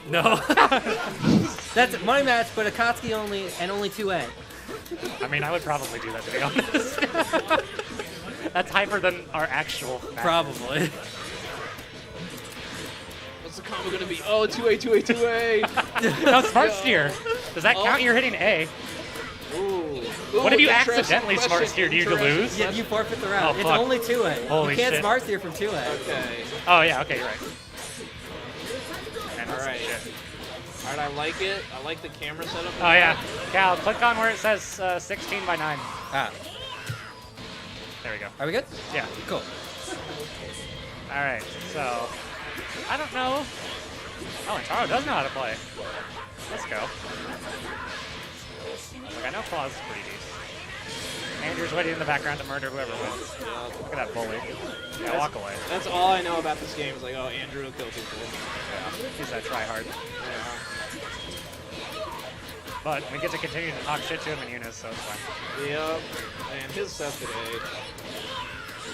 No. That's money match, but Akatsuki only and only 2A. I mean, I would probably do that, to be honest. That's hyper than our actual match. Probably. What's the combo going to be? Oh, 2A, 2A, 2A. No, smart steer. Does that count you're hitting A? Ooh. What if you Interesting accidentally smart question, steer? Do you interesting lose? Yeah, you forfeit the round. Oh, It's fuck. only 2A. Holy you can't shit. smart steer from 2A. Okay. Oh, yeah, okay, you're right. And All that's right. shit. All right, I like it. I like the camera setup. Oh, yeah. Cal, click on where it says 16 by 9. Ah. There we go. Are we good? Yeah. Cool. All right, so I don't know. Oh, and Taro does know how to play. Let's go. Look, I know Kwaz is pretty decent. Andrew's waiting in the background to murder whoever wins. Look at that bully. Yeah, walk away. That's all I know about this game. Is like, oh, Andrew will kill people. Yeah, he's that try hard. Yeah. But we get to continue to talk shit to him in Eunice, so it's fine. Yep. And his set today.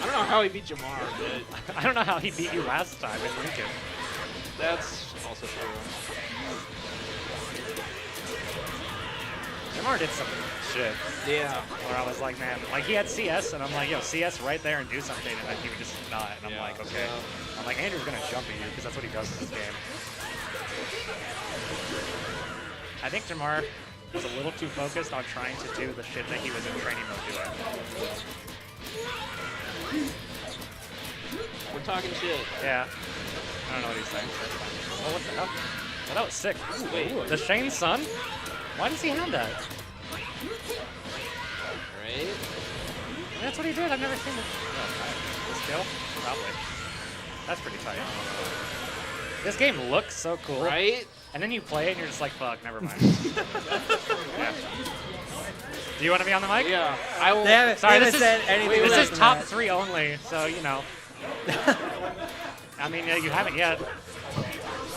I don't know how he beat Jamar, but I don't know how he beat you last time in Lincoln. that's also true. Jamar did some shit Yeah. where I was like, man, like he had CS, and I'm like, yo, CS right there and do something, and then he would just not. And I'm Yeah, like, okay. yeah. I'm like, Andrew's gonna jump at you because that's what he does in this game. I think Jamar was a little too focused on trying to do the shit that he was in training mode doing. We're talking shit. Yeah. I don't know what he's saying. Oh, what the hell? Oh, that was sick. Ooh, wait. The Shane's son? Why does he have that? Right? That's what he did. I've never seen it. Oh, this kill? Probably. That's pretty tight. This game looks so cool. Right? And then you play it and you're just like, fuck, never mind. Yeah. Do you want to be on the mic? Yeah. I will. They haven't, Sorry, they this haven't is- said anything. This less is than top that. 3 only, so, you know. I mean, you haven't yet.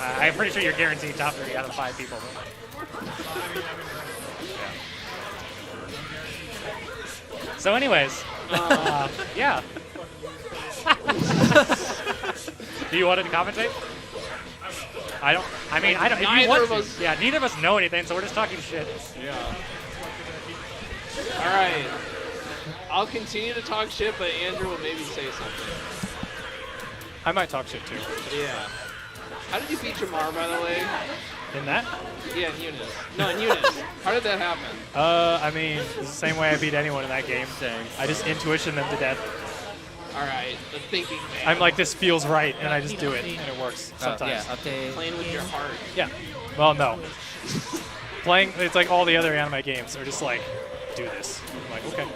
I'm pretty sure you're guaranteed top 3 out of 5 people. Yeah. So anyways, yeah. Do you want to commentate? I don't. I mean, I don't. If you Neither want of to. us- Yeah, neither of us know anything, so we're just talking shit. Yeah. All right. I'll continue to talk shit, but Andrew will maybe say something. I might talk shit too. Yeah. How did you beat Jamar, by the way? In that? Yeah, in Eunice. No, in Eunice. How did that happen? I mean, it's the same way I beat anyone in that game. I just intuition them to death. All right, the thinking man. I'm like, this feels right, and I just do it, and it works sometimes. Yeah, update. Playing with your heart. Yeah. Well, no. Playing, it's like all the other anime games are just like, do this. I'm like, okay.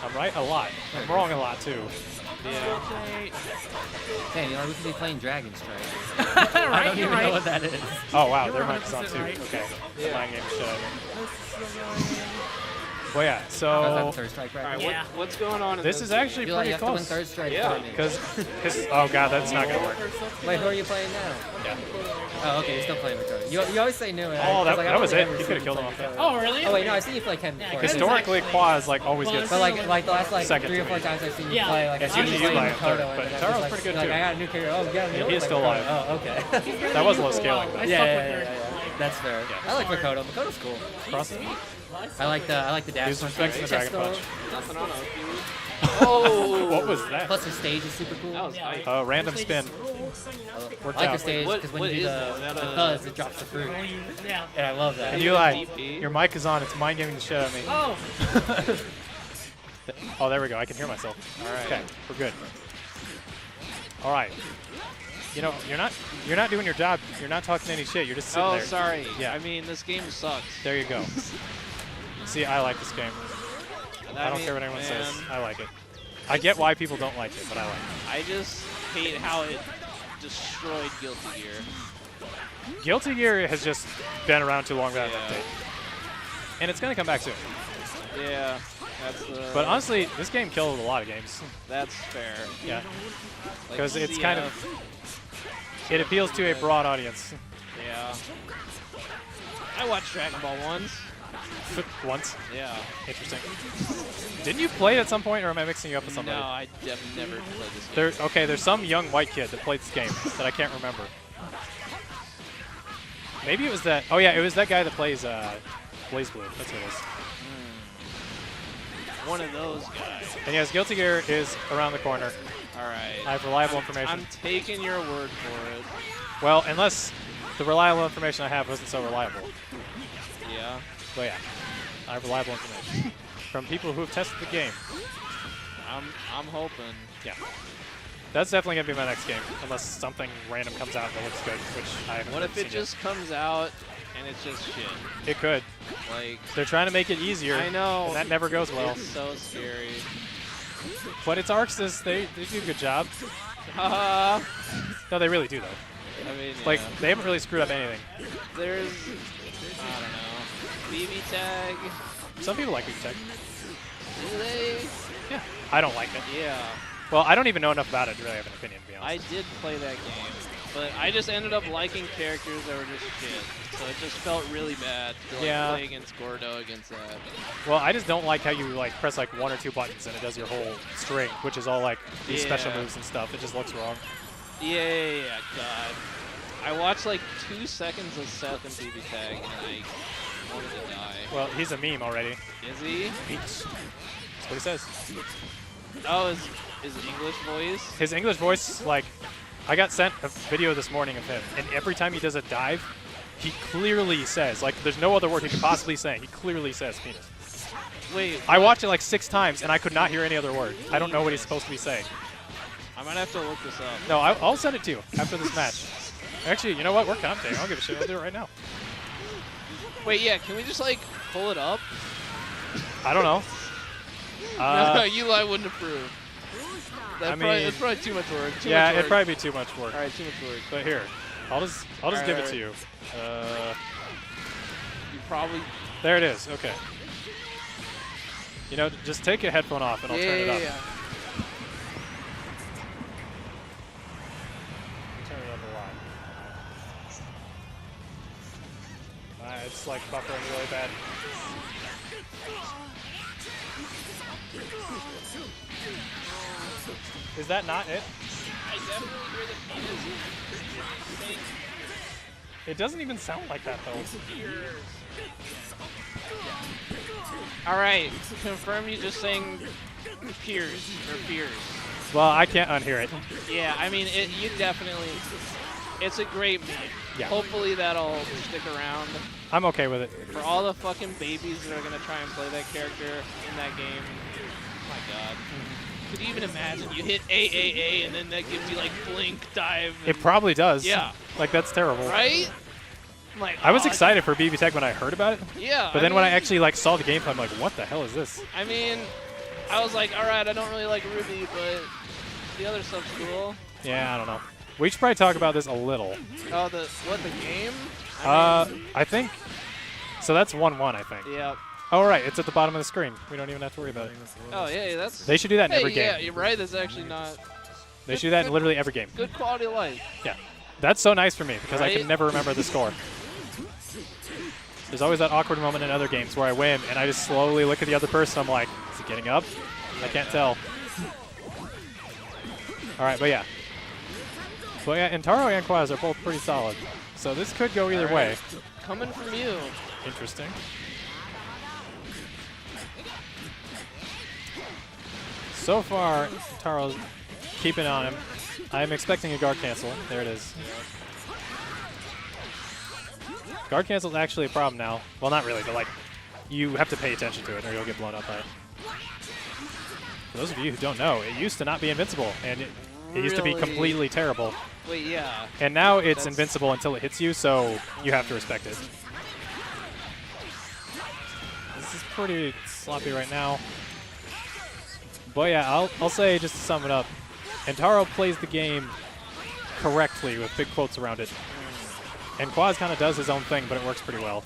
I'm right a lot. I'm wrong a lot too. Yeah. Hey, you know, we could be playing Dragon Strike. I don't even know what that is. Oh wow, their mic is on too. right. Okay. Yeah. Mind game shit out of me. Well, yeah. That's So not third strike, right? All right, Yeah. what's going on in this is actually You, like, you pretty have to win close. third strike Yeah. for me. Because, oh god, that's not gonna work. Wait, who are you playing now? Yeah. Oh, okay, you're still playing Dakota. You always say new. Oh, that was it. You could have killed him off that. Oh, really? Oh wait, no, I see you play Ken before. Historically, Kwaz like always Well, gets. But like the last like Second 3 or to 4 me. times I've seen you Yeah. play, like It's I'm usually playing you by a Makoto, third, and but then I'm Taro's just pretty good like, too. I got a new character. Oh, you got a new And one? he's Like, still alive. Oh, okay. That was low scaling. I yeah, stuck yeah, with yeah, her. yeah. That's fair. Yeah. I like Makoto. Makoto's cool. Cross. I like the dash. He's respecting the chest Dragon throw. Punch. Nothing on Oki. Oh! What was that? Plus her stage is super cool. That was hype. Random spin. I Worked like her out. stage What- because when what you do is the, that? Is that the a- fuzz, it drops the fruit. Yeah. And I love that. And you like, DP? your mic is on. It's mind gaming the shit out of me. Oh, Oh, there we go. I can hear myself. All right. Okay, we're good. All right. You know, you're not doing your job. You're not talking any shit. You're just sitting Oh, there. sorry. Yeah. I mean, this game sucks. There you go. See, I like this game. I don't mean, care what anyone says. man, I like it. I get why people don't like it, but I like it. I just hate how it destroyed Guilty Gear. Guilty Gear has just been around too long without an Yeah. update. And it's going to come back soon. Yeah, that's the. But honestly, this game killed a lot of games. that's fair. Yeah. Like Because it's kind of, CF. it appeals to a broad audience. Yeah. I watched Dragon Ball once. Once. Yeah. Interesting. Didn't you play it at some point, or am I mixing you up with somebody? No, I have never played this game. There's some young white kid that played this game that I can't remember. Maybe it was that. Oh yeah, it was that guy that plays Blaze Blue. That's what it is. One of those guys. And yes, Guilty Gear is around the corner. All right. I have reliable information. I'm taking your word for it. Well, unless the reliable information I have wasn't so reliable. Yeah. But yeah, I have reliable information from people who have tested the game. I'm hoping. Yeah. That's definitely going to be my next game, unless something random comes out that looks good, which I haven't What if seen it just comes out and it's just shit? yet. It could. Like, They're trying to make it easier. I know. And that never goes well. It's so scary. But it's Arxis. They do a good job. Haha. No, they really do, though. I mean, Like, yeah. they haven't really screwed up anything. There's, I don't know, BB tag. Some people like BB Tech. Do they? Yeah. I don't like it. Yeah. Well, I don't even know enough about it to really have an opinion, to be I honest. did play that game, but I just ended up liking characters that were just shit. So it just felt really bad to like, Yeah. play against Gordo against that. Well, I just don't like how you like press like 1 or 2 buttons and it does your whole string, which is all like these special Yeah. moves and stuff. It just looks wrong. Yeah, God. I watched like 2 seconds of Seth and BB tag and I wanted to die. Well, he's a meme already. Is he? That's what he says. Oh, his English voice? His English voice, like, I got sent a video this morning of him, and every time he does a dive, he clearly says, like, there's no other word he could possibly say. He clearly says penis. Wait. I watched it like 6 times, and I could not hear any other word. I don't know what he's supposed to be saying. I might have to look this up. No, I'll send it to you after this match. Actually, you know what? We're commentating. I don't give a shit. I'll do it right now. Wait, yeah, can we just like pull it up? I don't know. No, Eli wouldn't approve. I mean, That's probably too much work. Yeah, it'd probably be too much work. All right, too much work. But here, I'll just Alright, give it alright. to you. You probably. There it is. Okay. You know, just take your headphone off and I'll turn it up. Yeah. Turn it up a lot. It's like buffering really bad. Is that not it? I definitely hear the penis. It doesn't even sound like that though. All right, confirm you just saying peers or peers. Well, I can't unhear it. Yeah, I mean, you definitely. It's a great meme. Yeah. Hopefully that'll stick around. I'm okay with it. For all the fucking babies that are gonna try and play that character in that game. Oh my God. Could you even imagine you hit AAA and then that gives you like blink, dive? It probably does. Yeah. Like, that's terrible. Right? I'm like, I was oh, excited for BB Tech when I heard about it. Yeah. But then when I actually like saw the gameplay, I'm like, what the hell is this? I mean, I was like, all right, I don't really like Ruby, but the other stuff's cool. Yeah, I don't know. We should probably talk about this a little. Oh, the game? I think. So that's 1-1, I think. Yeah. Oh, right. It's at the bottom of the screen. We don't even have to worry about it. Oh, yeah, that's. They should do that in Hey, every game. yeah, you're right. That's actually not. They should do that in literally every game. Good quality of life. Yeah. That's so nice for me because I Right? can never remember the score. There's always that awkward moment in other games where I win and I just slowly look at the other person. I'm like, is he getting up? I can't tell. All right, but yeah. But yeah, and Taro and Kwaz are both pretty solid. So this could go either All way. right. Coming from you. Interesting. So far, Taro's keeping on him. I'm expecting a guard cancel. There it is. Guard cancel is actually a problem now. Well, not really, but like, you have to pay attention to it or you'll get blown up by it. For those of you who don't know, it used to not be invincible, and it used to be Really? completely terrible. Wait, yeah. And now it's That's- invincible until it hits you, so you have to respect it. This is pretty sloppy right now. But yeah, I'll say, just to sum it up, Antaro plays the game correctly with big quotes around it. And Kwaz kind of does his own thing, but it works pretty well.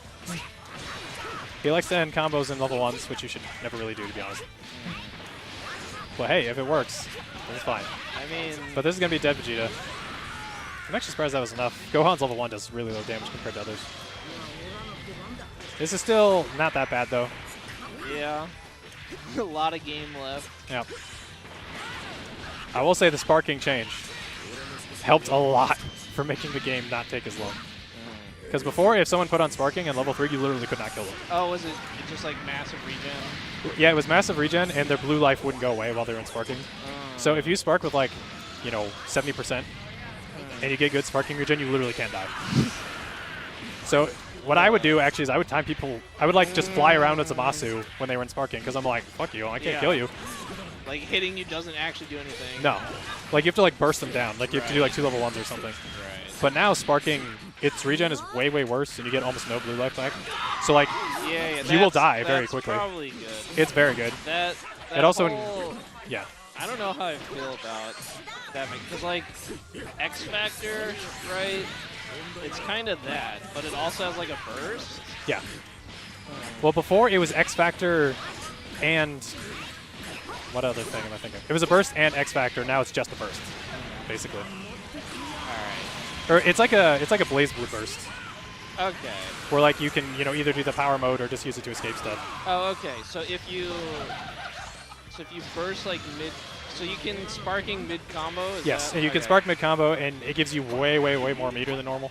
He likes to end combos in level 1s, which you should never really do, to be honest. But hey, if it works, it's fine. I mean. But this is going to be dead Vegeta. I'm actually surprised that was enough. Gohan's level 1 does really low damage compared to others. This is still not that bad, though. Yeah. A lot of game left. Yeah. I will say the sparking change helped a lot for making the game not take as long. Because before, if someone put on Sparking and level 3, you literally could not kill them. Oh, was it just like massive regen? Yeah, it was massive regen, and their blue life wouldn't go away while they were in Sparking. So if you Spark with like, 70%, and you get good Sparking regen, you literally can't die. So what I would do actually is I would time people. I would like just fly around with Zamasu when they were in Sparking, because I'm like, fuck you, I can't kill you. Like hitting you doesn't actually do anything. No, like you have to like burst them down. Like you have to do like 2 level 1s or something. Right. But now Sparking, its regen is way worse, and you get almost no blue life back. So like, you will die very quickly. That's probably good. It's very good. That it also, whole, yeah. I don't know how I feel about that, because like X Factor, right? It's kind of that, but it also has like a burst. Yeah. Well, before it was X Factor and what other thing am I thinking? It was a burst and X Factor. Now it's just a burst, basically. All right. Or it's like a Blaze Blue burst. Okay. Where like you can either do the power mode or just use it to escape stuff. Oh, okay. So if you burst like mid, so you can Sparking mid combo. Yes, and you can Spark mid combo, and it gives you way more meter than normal.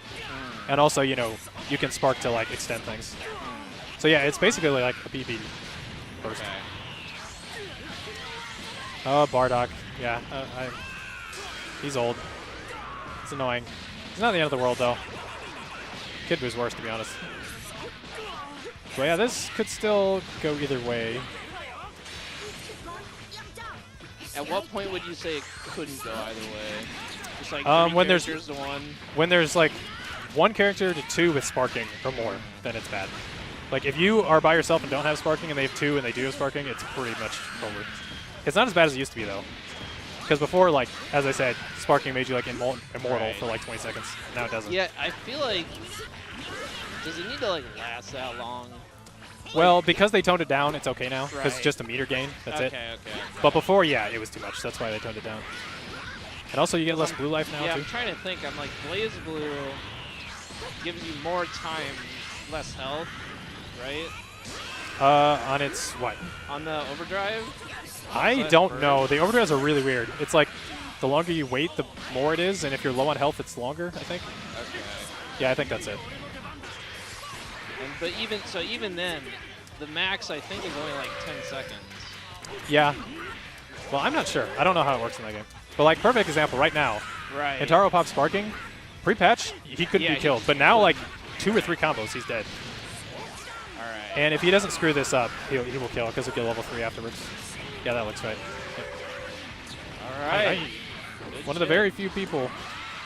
And also, you can Spark to like extend things. So yeah, it's basically like a BB burst. Okay. Oh, Bardock. Yeah, he's old. It's annoying. It's not the end of the world, though. Kid Boo's worse, to be honest. But yeah, this could still go either way. At what point would you say it couldn't go either way? Just like when there's to one? When there's like 1 character to 2 with Sparking or more, then it's bad. Like if you are by yourself and don't have Sparking, and they have 2 and they do have Sparking, it's pretty much over. It's not as bad as it used to be, though. Because before, like, as I said, Sparking made you, like, immortal for, like, 20 seconds. Now it doesn't. Yeah, I feel like... Does it need to, like, last that long? Well, because they toned it down, it's okay now. Because Right. it's just a meter gain. That's it. Okay. But before, yeah, it was too much. That's why they toned it down. And also, you get less blue life now, yeah, too. I'm trying to think. I'm like, Blaze Blue gives you more time, less health, right? On its, what? On the overdrive? I don't know. The overdrives are really weird. It's like, the longer you wait, the more it is. And if you're low on health, it's longer, I think. Okay. Yeah, I think that's it. But even then, the max I think is only like 10 seconds. Yeah. Well, I'm not sure. I don't know how it works in that game. But like, perfect example right now. Right. Intaro pops Sparking. Pre-patch, he couldn't be killed. But now, like, 2 or 3 combos, he's dead. All right. And if he doesn't screw this up, he will kill, because he'll get level 3 afterwards. Yeah, that looks right. Yep. All right. One of the very few people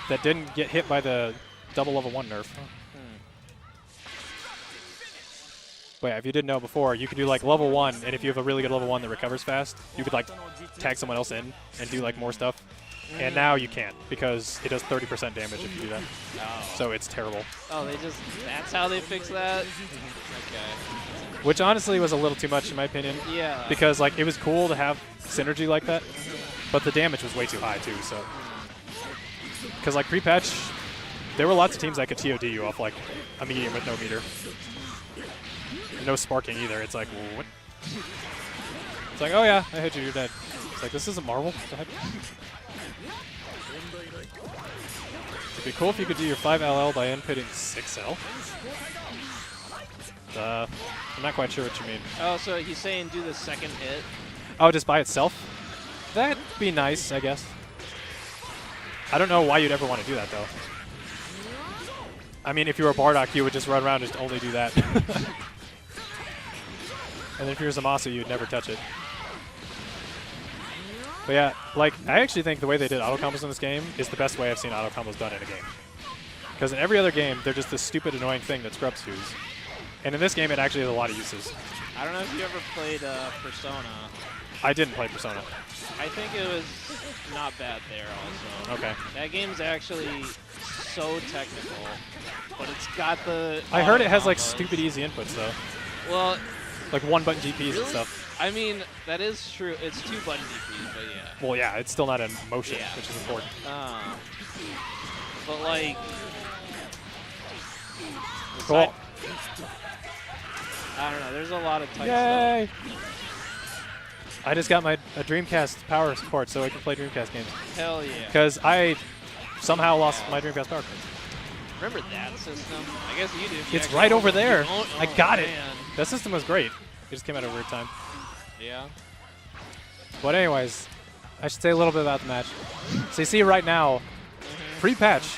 that didn't get hit by the double level 1 nerf. But yeah, if you didn't know before, you could do like level 1, and if you have a really good level 1 that recovers fast, you could like tag someone else in and do like more stuff. And now you can't, because it does 30% damage if you do that. Oh. So it's terrible. Oh, that's how they fix that? Okay. Which honestly was a little too much in my opinion. Yeah. Because like it was cool to have synergy like that, but the damage was way too high too, so. Because like pre-patch, there were lots of teams that could TOD you off like a medium with no meter. No Sparking either. It's like, what? It's like, oh yeah, I hit you, you're dead. It's like, this isn't Marvel. It'd be cool if you could do your 5 LL by inputting 6L. I'm not quite sure what you mean. Oh, so he's saying do the second hit? Oh, just by itself? That'd be nice, I guess. I don't know why you'd ever want to do that, though. I mean, if you were Bardock, you would just run around and just only do that. And then if you're Zamasu, you'd never touch it. But yeah, like, I actually think the way they did auto combos in this game is the best way I've seen auto combos done in a game. Because in every other game, they're just this stupid, annoying thing that scrubs use. And in this game, it actually has a lot of uses. I don't know if you ever played Persona. I didn't play Persona. I think it was not bad there also. Okay. That game's actually so technical, but it's got the... I heard it has, like, combos. stupid easy inputs, though. Well... Like one-button GPs really? and stuff. I mean, that is true. It's 2-button GPs, but yeah. Well, yeah, it's still not in motion, Yeah. which is important. But, like... Cool. I don't know. There's a lot of tight Yay! stuff. I just got a Dreamcast power support so I can play Dreamcast games. Hell yeah. Because I somehow lost my Dreamcast power cord. Remember that system? I guess you did. It's right over there. I got it. Man. That system was great. It just came at a weird time. Yeah. But anyways, I should say a little bit about the match. So you see right now, pre-patch,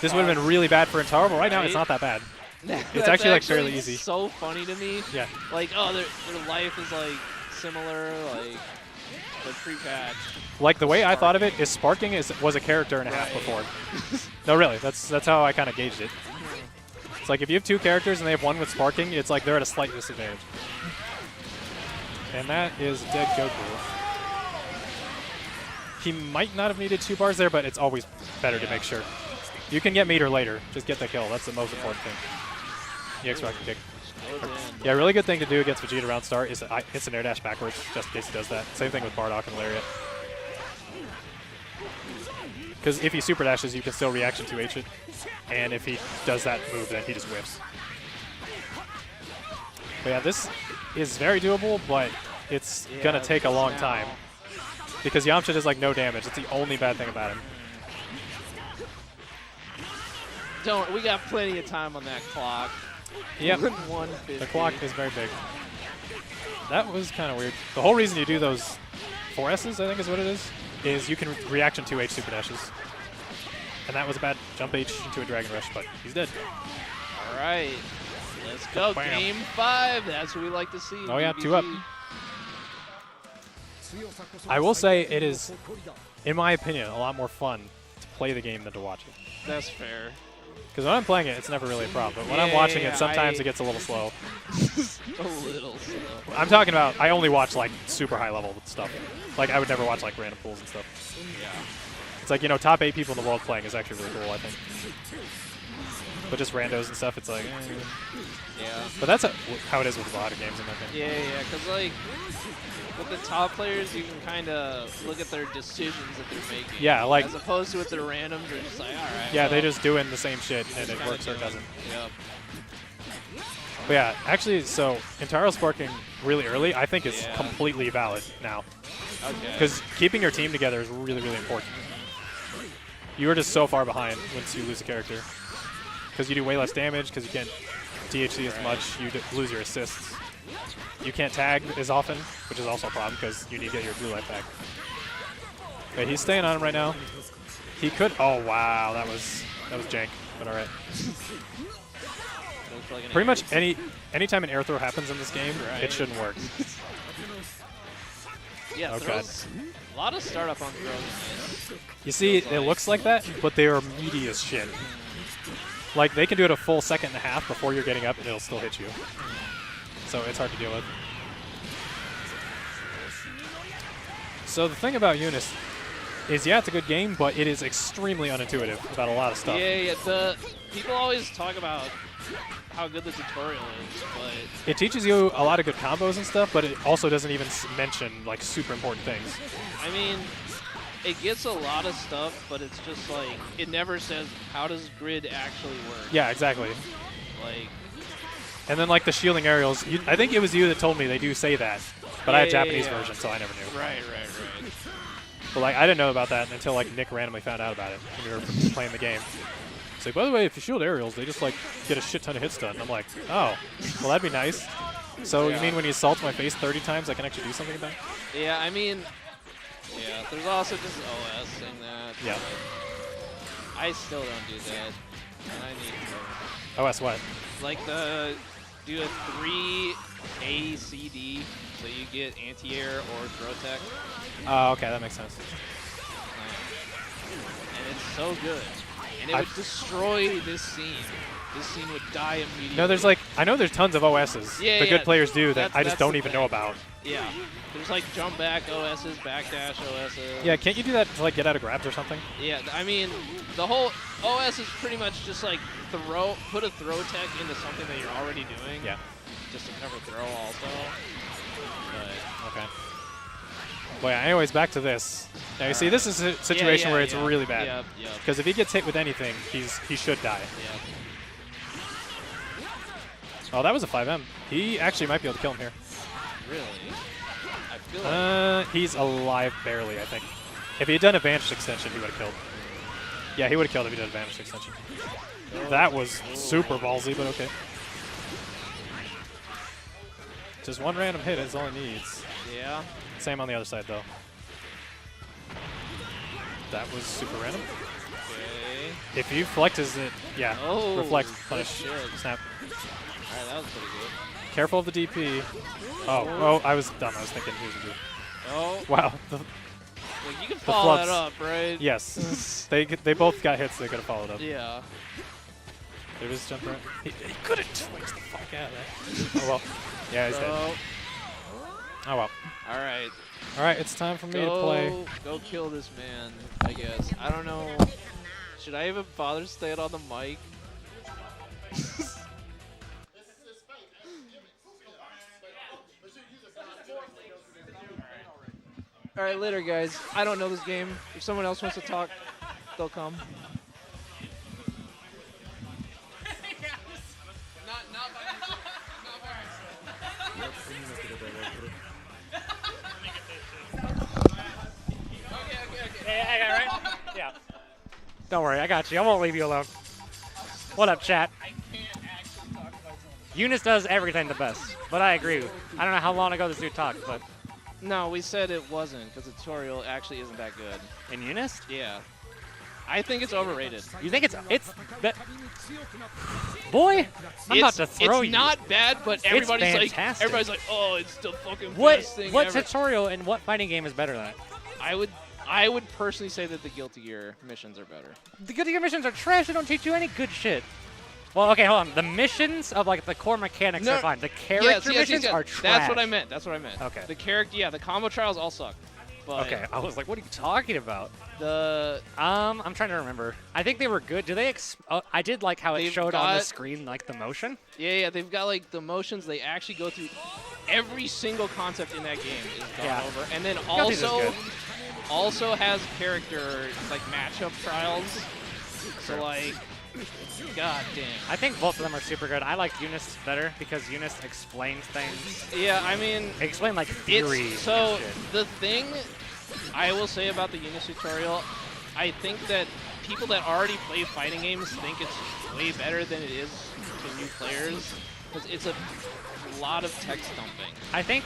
this would have been really bad for Intaro, but right now it's not that bad. It's actually like fairly easy. So funny to me. Yeah. Like, oh, their life is like similar, like the pre-patch. Like the way I thought of it is Sparking was a character and a half before. No, really, that's how I kind of gauged it. It's like if you have two characters and they have one with Sparking, it's like they're at a slight disadvantage. And that is dead Goku. He might not have needed 2 bars there, but it's always better to make sure. You can get meter later. Just get the kill. That's the most important thing. EX rocket kick. Yeah, really good thing to do against Vegeta around start is it's an air dash backwards, just in case he does that. Same thing with Bardock and Lariat. Because if he super dashes, you can still reaction 2H it. And if he does that move, then he just whiffs. But yeah, this is very doable, but it's going to take a long time. Because Yamcha does like no damage. It's the only bad thing about him. We got plenty of time on that clock. Yep. 150. The clock is very big. That was kind of weird. The whole reason you do those 4S's, I think is what it is you can reaction 2H super dashes. And that was a bad jump H into a Dragon Rush, but he's dead. All right. Let's go. Bam. Game 5. That's what we like to see. Oh, yeah, DBFZ. 2 up. I will say it is, in my opinion, a lot more fun to play the game than to watch it. That's fair. Because when I'm playing it, it's never really a problem. But when I'm watching it, sometimes it gets a little slow. A little slow. I'm talking about, I only watch like super high level stuff. Like I would never watch like random pools and stuff. Yeah. It's like, you know, top 8 people in the world playing is actually really cool, I think. But just randos and stuff, it's like, Yeah. But that's how it is with a lot of games in my opinion. Yeah, because like with the top players, you can kind of look at their decisions that they're making. Yeah, like as opposed to with their randoms, they're just like, all right. Yeah, well, they're just doing the same shit and it works or it doesn't. Yep. But yeah, actually, so Intaro sparking really early, I think is completely valid now. Okay. Because keeping your team together is really, really important. You are just so far behind once you lose a character. Because you do way less damage, because you can't DHC as much, you lose your assists. You can't tag as often, which is also a problem, because you need to get your blue life back. But he's staying on him right now. He could, oh wow, that was jank, but alright. Pretty much anytime an air throw happens in this game, it shouldn't work. Yeah, throws, a lot of startup on throws. You see, it looks like that, but they are meaty as shit. Like, they can do it a full second and a half before you're getting up, and it'll still hit you. So it's hard to deal with. So the thing about Eunice is, yeah, it's a good game, but it is extremely unintuitive about a lot of stuff. Yeah, the people always talk about how good the tutorial is, but it teaches you a lot of good combos and stuff, but it also doesn't even mention like super important things. I mean, it gets a lot of stuff, but it's just like it never says how does grid actually work. Yeah, exactly. Like, and then like the shielding aerials, I think it was you that told me they do say that, but I had Japanese version, so I never knew. Right. But like I didn't know about that until like Nick randomly found out about it when we were playing the game. It's like, by the way, if you shield aerials, they just like get a shit ton of hit stun. I'm like, oh, well that'd be nice. So you mean when you assault my face 30 times, I can actually do something about it? Yeah, I mean, yeah. There's also just OS saying that. Yeah. I still don't do that, and I need to. OS what? Like do a 3 A C D, so you get anti-air or throw tech. Oh, okay, that makes sense. And it's so good. And it would destroy this scene. This scene would die immediately. No, there's like, I know there's tons of OSs the good players do that I just don't even know about. Yeah. There's like jump back OSs, backdash OSs. Yeah, can't you do that to like get out of grabs or something? Yeah, I mean, the whole OS is pretty much just like put a throw tech into something that you're already doing. Yeah. Just to cover throw also. But okay. Well, yeah, anyways, back to this. Now, you see, this is a situation where it's really bad. Because if he gets hit with anything, he should die. Oh, that was a 5M. He actually might be able to kill him here. Really? I feel like he's alive barely, I think. If he had done Advanced Extension, he would have killed. Yeah, he would have killed if he did advantage extension. That was super ballsy, but okay. Just one random hit is all he needs. Yeah. Same on the other side, though. That was super random. Okay. If you flexes it, yeah, Oh, reflect, good punish, shit. snap. Alright, that was pretty good. Careful of the DP. Oh, I was dumb. I was thinking he was a good. Oh, Wow. like you can follow that flubs. up, right? Yes. they both got hits. They could have followed up. Yeah. There was jump right. He could have twitched the fuck out of that. Oh well. Yeah, he's dead. Oh well. Alright. All right, it's time for me to play. Go kill this man, I guess. I don't know. Should I even bother to stay it on the mic? Alright, later, guys. I don't know this game. If someone else wants to talk, they'll come. Hey, right? Yeah. Don't worry, I got you. I won't leave you alone. What up, chat? Eunice does everything the best, but I agree. I don't know how long ago this dude talked, but No, we said it wasn't, because the tutorial actually isn't that good. in Eunice, Yeah. I think it's overrated. you think it's boy? I'm about to throw it's you. not bad, but everybody's fantastic. like, oh, it's the fucking What best thing what ever. tutorial and what fighting game is better than it? I would personally say that the Guilty Gear missions are better. The Guilty Gear missions are trash. They don't teach you any good shit. Well, okay, hold on. The missions of like the core mechanics are fine. The character missions are trash. That's what I meant. That's what I meant. Okay. The character, yeah, the combo trials all suck. But Okay, I was like, what are you talking about? I'm trying to remember. I think they were good. Do they? I did like how it They've showed on the got- screen, like the motion. yeah, they've got like the motions. They actually go through every single concept in that game is gone Yeah. over, and then Guilty's is good. also has character like matchup trials. So like, god damn. I think both of them are super good. I like Eunice better because Eunice explains things. Yeah, I mean, Explain like theory. it's so and shit. the thing I will say about the Eunice tutorial, I think that people that already play fighting games think it's way better than it is to new players because it's a lot of text dumping. I think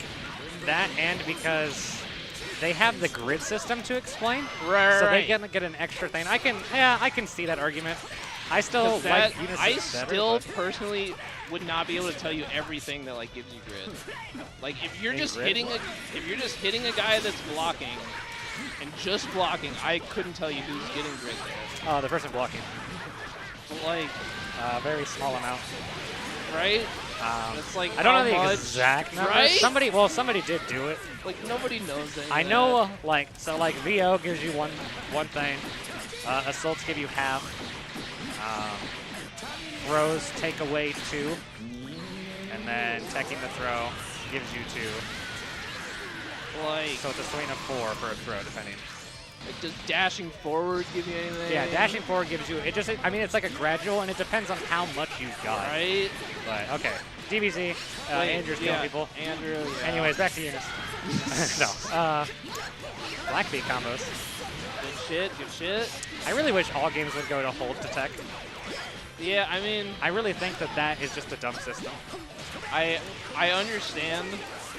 that and because they have the grid system to explain, Right. so they get an extra thing. I can see that argument. I still That, like Eunice I better, still but- personally would not be able to tell you everything that like gives you grid. Like if you're In just grid? hitting a guy that's blocking and just blocking, I couldn't tell you who's getting grid there. Oh, the person blocking. But like, Very small amount. right? Um, It's like I don't know how the much, exact number. right? Somebody did do it. Like nobody knows that. I know, like VO gives you one thing. Assaults give you half. Throws take away 2, and then teching the throw gives you 2. Like, So it's a swing of 4 for a throw, depending. like, does dashing forward give you anything? Yeah, dashing forward gives you. I mean, it's like a gradual, and it depends on how much you've got. Right? But okay, DBZ. Wait, Andrew's killing people. Andrew. Yeah. Anyways, back to Eunice. No. Black beat combos. Good shit. Good shit. I really wish all games would go to hold to tech. Yeah, I mean, I really think that is just a dumb system. I understand.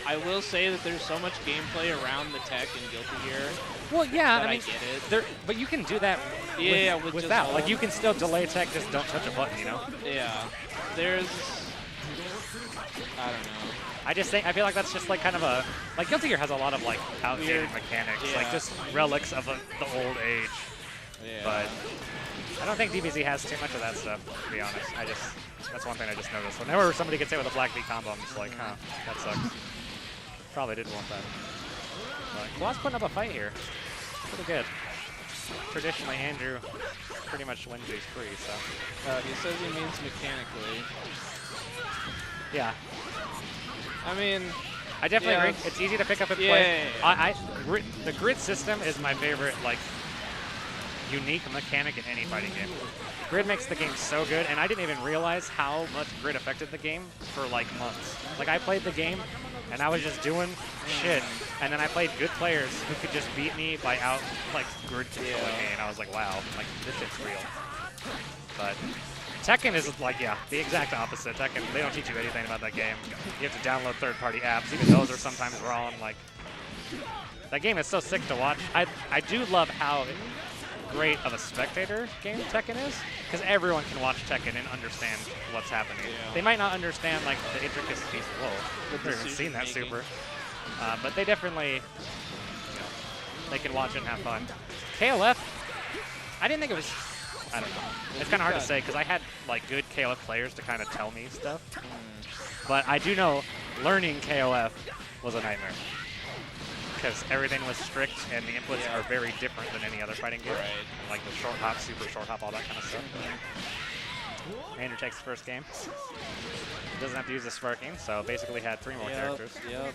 I will say that there's so much gameplay around the tech in Guilty Gear. Well, yeah, But I mean, I get it. but you can do that. Yeah, with just without. Like hold. you can still delay tech, just don't touch a button. You know. Yeah. There's, I don't know. I feel like that's just like kind of a like Guilty Gear has a lot of like outdated Weird. mechanics, Yeah. like just relics of the old age. Yeah. But I don't think DBZ has too much of that stuff, to be honest. That's one thing I just noticed. Whenever somebody gets hit with a black beat combo, I'm just like, huh, that sucks. Probably didn't want that. But Kwaz putting up a fight here. Pretty good. Traditionally, Andrew pretty much wins these free, so. He says he means mechanically. Yeah, I mean, I definitely Yeah, agree. It's easy to pick up and yeah, play. yeah, yeah. The grid system is my favorite, like, unique mechanic in any fighting game. Grid makes the game so good, and I didn't even realize how much grid affected the game for like months. Like I played the game, and I was just doing shit, and then I played good players who could just beat me by out like grid controlling me, and I was like, wow, like this shit's real. But Tekken is like, yeah, the exact opposite. Tekken, they don't teach you anything about that game. You have to download third-party apps. Even those are sometimes wrong. Like, that game is so sick to watch. I do love how great of a spectator game Tekken is, because everyone can watch Tekken and understand what's happening. Yeah. They might not understand like the intricacies. Whoa, I've never even seen that super. But they definitely, you know, they can watch it and have fun. KLF, I didn't think it was. I don't know. It's kind of hard to say because I had like good KLF players to kind of tell me stuff. But I do know learning KLF was a nightmare because everything was strict and the inputs are very different than any other fighting game. Right. Like the short hop, super short hop, all that kind of stuff. Andrew takes the first game. Doesn't have to use the sparking, so basically had 3 more characters. Yep.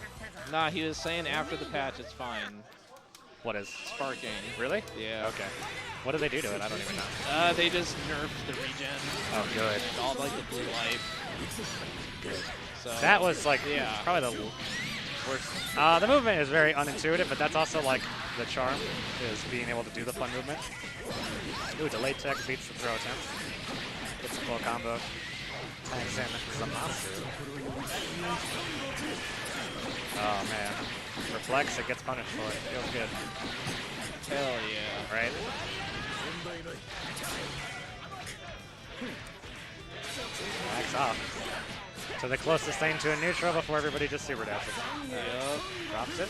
Nah, he was saying after the patch it's fine. What is? Sparking. Really? Yeah. Okay. What do they do to it? I don't even know. They just nerfed the regen. Oh, good. All like the blue life. Good. So That was like yeah. probably the worst. The movement is very unintuitive, but that's also like the charm is being able to do the fun movement. Ooh, delayed tech beats the throw attempt. Gets the full combo. Tags in Zamasu. Oh man. Reflex, it gets punished for it. Feels good. Hell yeah. Right? Backs off. To the closest thing to a neutral before everybody just super dashes. Yep. Drops it.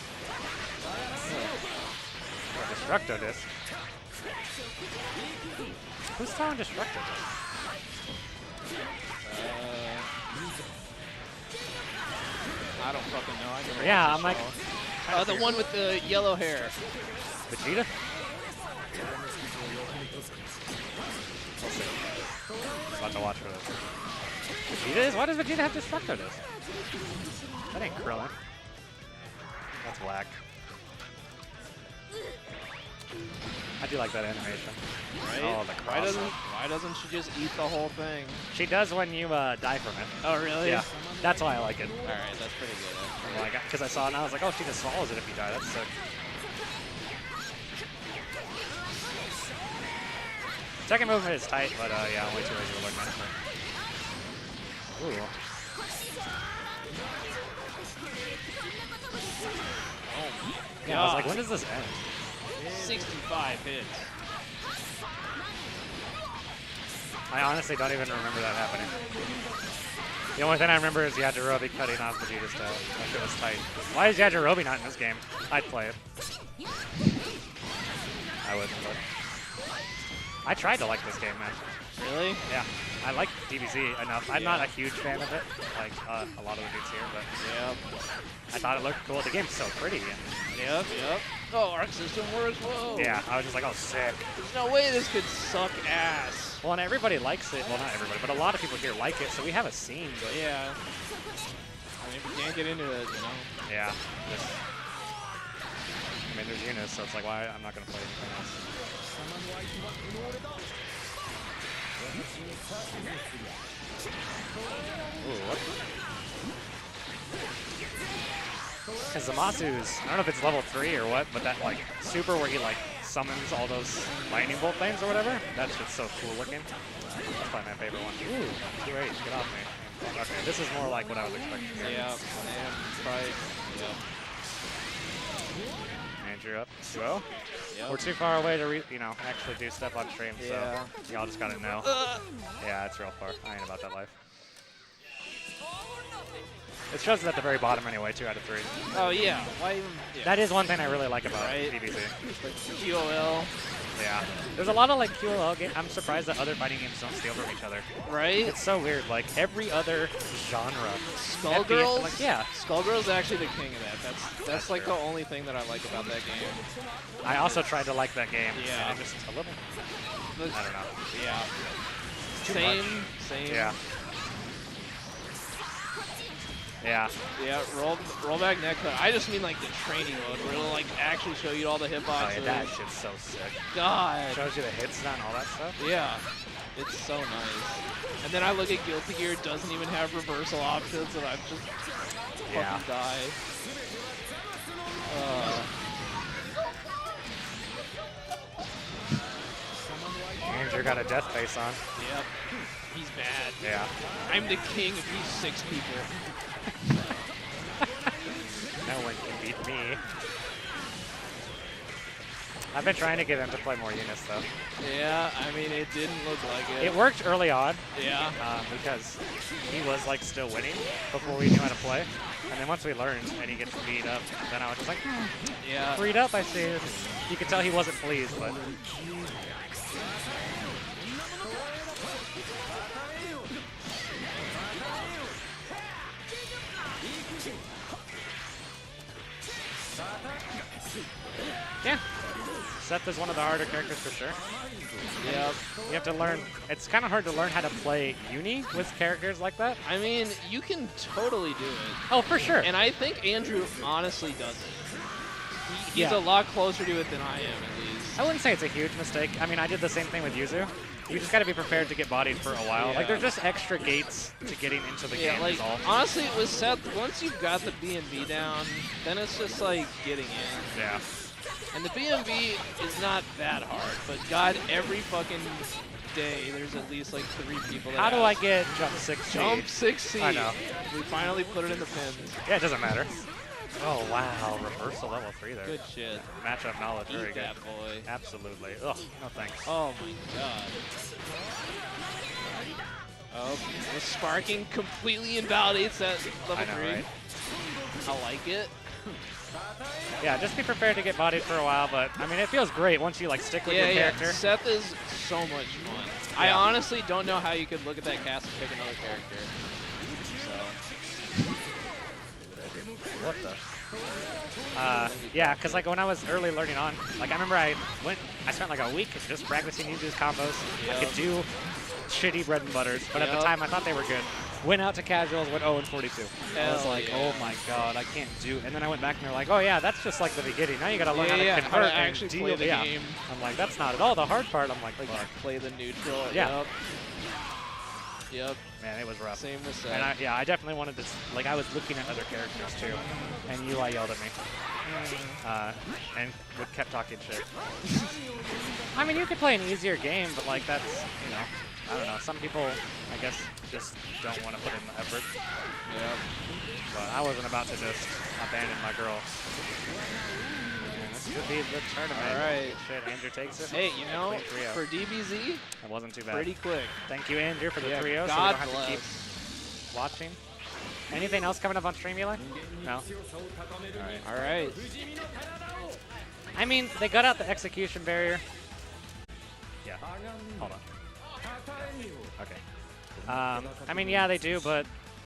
Or Destructo Disc. Who's throwing Destructo Disc? I don't fucking know. I never Yeah, watched I'm the like. show. The one with the yellow hair. Vegeta? We'll see. About to watch for this. Vegeta is? Why does Vegeta have Destructo Disc? That ain't Krillin. That's whack. I do like that animation. Right? Oh, the cross. Why doesn't she just eat the whole thing? She does when you die from it. Oh, really? Yeah, that's why I like it. All right, that's pretty good. Like, because I saw it and I was like, oh, she just swallows it if you die. That's sick. Second movement is tight, but yeah, I'm way too lazy to learn management. Ooh. Yeah, I was like, when does this end? 65 hits. I honestly don't even remember that happening. The only thing I remember is Yajirobe cutting off Vegeta's tail. That shit was tight. Why is Yajirobe not in this game? I'd play it. I wouldn't, but I tried to like this game, man. Really? Yeah, I like DBZ enough. I'm not a huge fan of it, like a lot of the dudes here, but Yep. I thought it looked cool. The game's so pretty. And Yep. Oh, Arc System works. Whoa. yeah, I was just like, oh, sick. There's no way this could suck ass. Well, and everybody likes it. Well, not everybody, but a lot of people here like it, so we have a scene. But Yeah. I mean, if we can't get into it, you know. yeah, just, I mean, there's Eunice, so it's like, why? I'm not going to play anything else. Ooh, what? Because Zamasu's, I don't know if it's level 3 or what, but that like super where he like summons all those lightning bolt things or whatever, that's just so cool looking. That's probably my favorite one. Ooh, 2H, get off me. Okay, this is more like what I was expecting. Yeah. And probably. Yep. Andrew up 2-0. Yep. We're too far away to actually do stuff on stream, Yeah. so y'all just gotta know. Yeah, it's real far. I ain't about that life. It shows it at the very bottom anyway, 2 out of 3. Oh yeah. Why even? Yeah. That is one thing I really like about Right. DBZ. Like QOL. Yeah. There's a lot of like QLL games. I'm surprised that other fighting games don't steal from each other. Right. It's so weird. Like every other genre. Skullgirls. Like, yeah. Skullgirls actually the king of that. That's like true. the only thing that I like about that game. I also tried to like that game. Yeah. And it just a little. I don't know. Yeah. Too Same. much. Same. Yeah. Yeah. Yeah, rollback neck cut. I just mean like the training mode where it'll like actually show you all the Oh, hitboxes. yeah, that shit's so sick. God. Shows you the hits and all that stuff. Yeah. It's so nice. And then I look at Guilty Gear, it doesn't even have reversal options, and I'm just Yeah. fucking die. Andrew got a death face on. Yep. He's bad. Yeah. I'm the king of these 6 people. No one can beat me. I've been trying to get him to play more units, though. Yeah, I mean, it didn't look like it. It worked early on. Yeah. Because he was like still winning before we knew how to play. And then once we learned and he gets beat up, then I was just like, Yeah. freed up, I see. You could tell he wasn't pleased, but. Yeah. Seth is one of the harder characters for sure. Yep. You have to learn. It's kind of hard to learn how to play Uni with characters like that. I mean, you can totally do it. Oh, for sure. And I think Andrew honestly does it. He's Yeah. a lot closer to it than I am, at least. I wouldn't say it's a huge mistake. I mean, I did the same thing with Yuzu. You just got to be prepared to get bodied for a while. Yeah. Like, there's just extra gates to getting into the Yeah, game. like, is all. honestly, with Seth, once you've got the B&B down, then it's just like getting in. Yeah. And the B&B is not that hard, but God, every fucking day, there's at least like 3 people that How do I ask. get jump 6C? Jump 6C. I know. We finally put it in the pins. Yeah, it doesn't matter. Oh, wow. Reversal level 3 there. Good shit. Matchup knowledge. Very Eat good. that boy. Absolutely. Ugh, no thanks. Oh my god. Oh, the sparking completely invalidates that level I know, 3. right? I like it. Yeah, just be prepared to get bodied for a while, but I mean, it feels great once you like stick with your character. Seth is so much fun. I Yeah. honestly don't know how you could look at that cast and pick another character. So. What the? Yeah, because like when I was early learning on, like I remember I spent like a week just practicing Yuzu's combos. I could do shitty bread and butters, but at the time I thought they were good. Went out to casuals, went 0-42. I was like, oh my god, I can't do. And then I went back and they're like, oh yeah, that's just like the beginning. Now you gotta learn how to convert how to and actually deal. play the Yeah. game. I'm like, that's not at all the hard part. I'm like, Like fuck. play the neutral. Yeah. Yep. Man, it was rough. Same with Seth. And I definitely wanted to, like, I was looking at other characters too, and Eli yelled at me, and kept talking shit. I mean, you could play an easier game, but like that's, you know, I don't know. Some people, I guess, just don't want to put in the effort. Yep. But I wasn't about to just abandon my girl. And this could be the tournament. All right. Shit, Andrew takes it. Hey, you know, Clean 3-0. for DBZ, It wasn't too bad. pretty quick. Thank you, Andrew, for the Yeah, 3-0, so we God don't have to keep bless. watching. Anything else coming up on stream, Eli? No? All right. I mean, they got out the execution barrier. Yeah. Hold on. Okay. I mean, yeah, they do, but